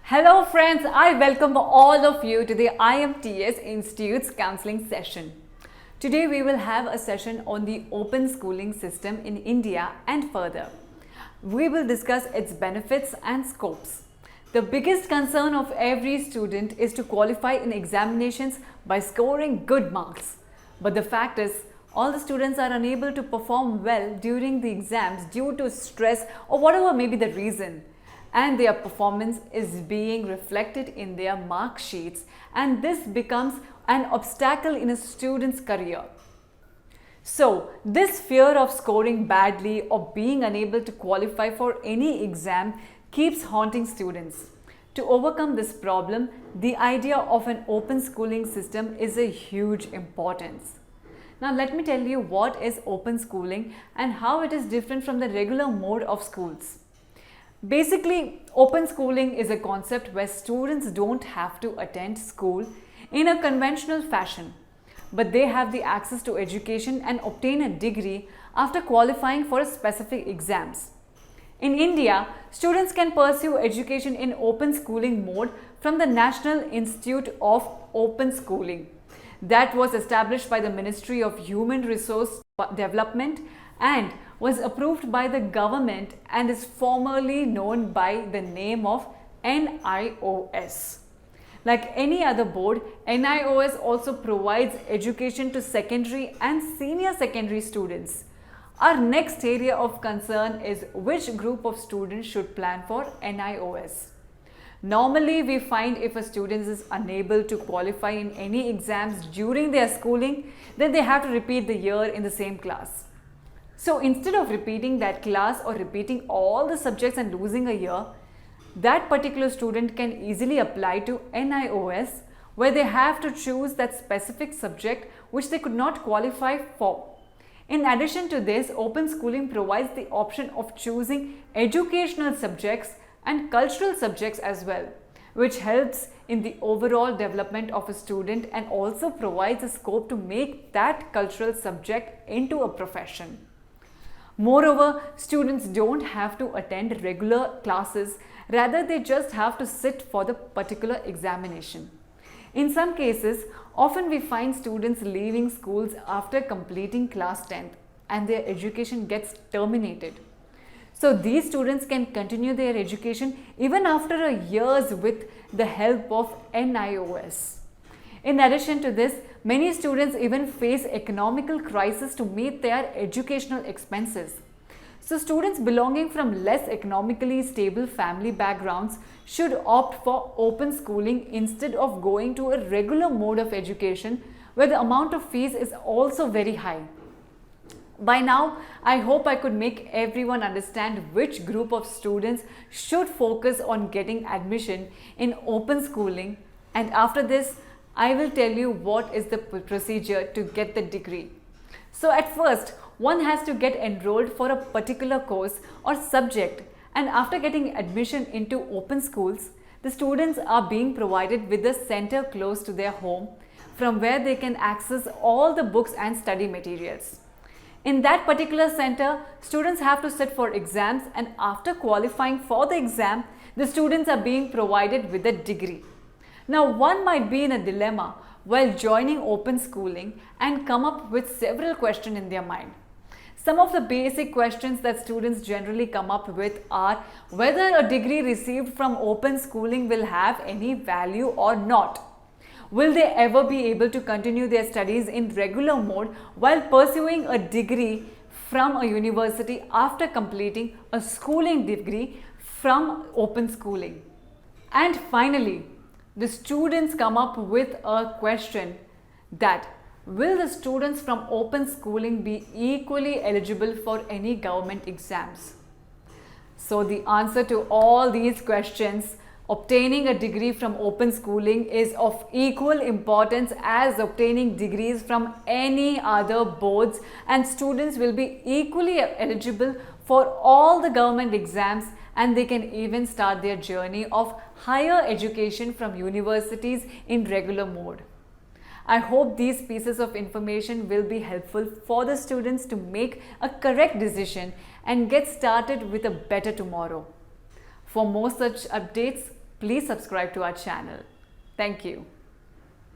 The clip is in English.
Hello friends, I welcome all of you to the IMTS Institute's counseling session. Today we will have a session on the open schooling system in India and further. We will discuss its benefits and scopes. The biggest concern of every student is to qualify in examinations by scoring good marks. But the fact is, all the students are unable to perform well during the exams due to stress or whatever may be the reason. And their performance is being reflected in their mark sheets, and this becomes an obstacle in a student's career. So, this fear of scoring badly or being unable to qualify for any exam keeps haunting students. To overcome this problem, the idea of an open schooling system is a huge importance. Now, let me tell you what is open schooling and how it is different from the regular mode of schools. Basically, open schooling is a concept where students don't have to attend school in a conventional fashion, but they have the access to education and obtain a degree after qualifying for specific exams. In India, students can pursue education in open schooling mode from the National Institute of Open Schooling that was established by the Ministry of Human Resource Development and was approved by the government and is formally known by the name of NIOS. Like any other board, NIOS also provides education to secondary and senior secondary students. Our next area of concern is which group of students should plan for NIOS. Normally, we find if a student is unable to qualify in any exams during their schooling, then they have to repeat the year in the same class. So instead of repeating that class or repeating all the subjects and losing a year, that particular student can easily apply to NIOS, where they have to choose that specific subject which they could not qualify for. In addition to this, open schooling provides the option of choosing educational subjects and cultural subjects as well, which helps in the overall development of a student and also provides a scope to make that cultural subject into a profession. Moreover, students don't have to attend regular classes, rather they just have to sit for the particular examination. In some cases, often we find students leaving schools after completing class 10th and their education gets terminated. So these students can continue their education even after a years with the help of NIOS. In addition to this, many students even face economical crisis to meet their educational expenses. So students belonging from less economically stable family backgrounds should opt for open schooling instead of going to a regular mode of education where the amount of fees is also very high. By now, I hope I could make everyone understand which group of students should focus on getting admission in open schooling, and after this, I will tell you what is the procedure to get the degree. So at first, one has to get enrolled for a particular course or subject, and after getting admission into open schools, the students are being provided with a center close to their home from where they can access all the books and study materials. In that particular center, students have to sit for exams, and after qualifying for the exam, the students are being provided with a degree. Now, one might be in a dilemma while joining open schooling and come up with several questions in their mind. Some of the basic questions that students generally come up with are whether a degree received from open schooling will have any value or not. Will they ever be able to continue their studies in regular mode while pursuing a degree from a university after completing a schooling degree from open schooling? And finally, the students come up with a question that will the students from open schooling be equally eligible for any government exams? So the answer to all these questions, obtaining a degree from open schooling is of equal importance as obtaining degrees from any other boards, and students will be equally eligible for all the government exams, and they can even start their journey of higher education from universities in regular mode. I hope these pieces of information will be helpful for the students to make a correct decision and get started with a better tomorrow. For more such updates, please subscribe to our channel. Thank you.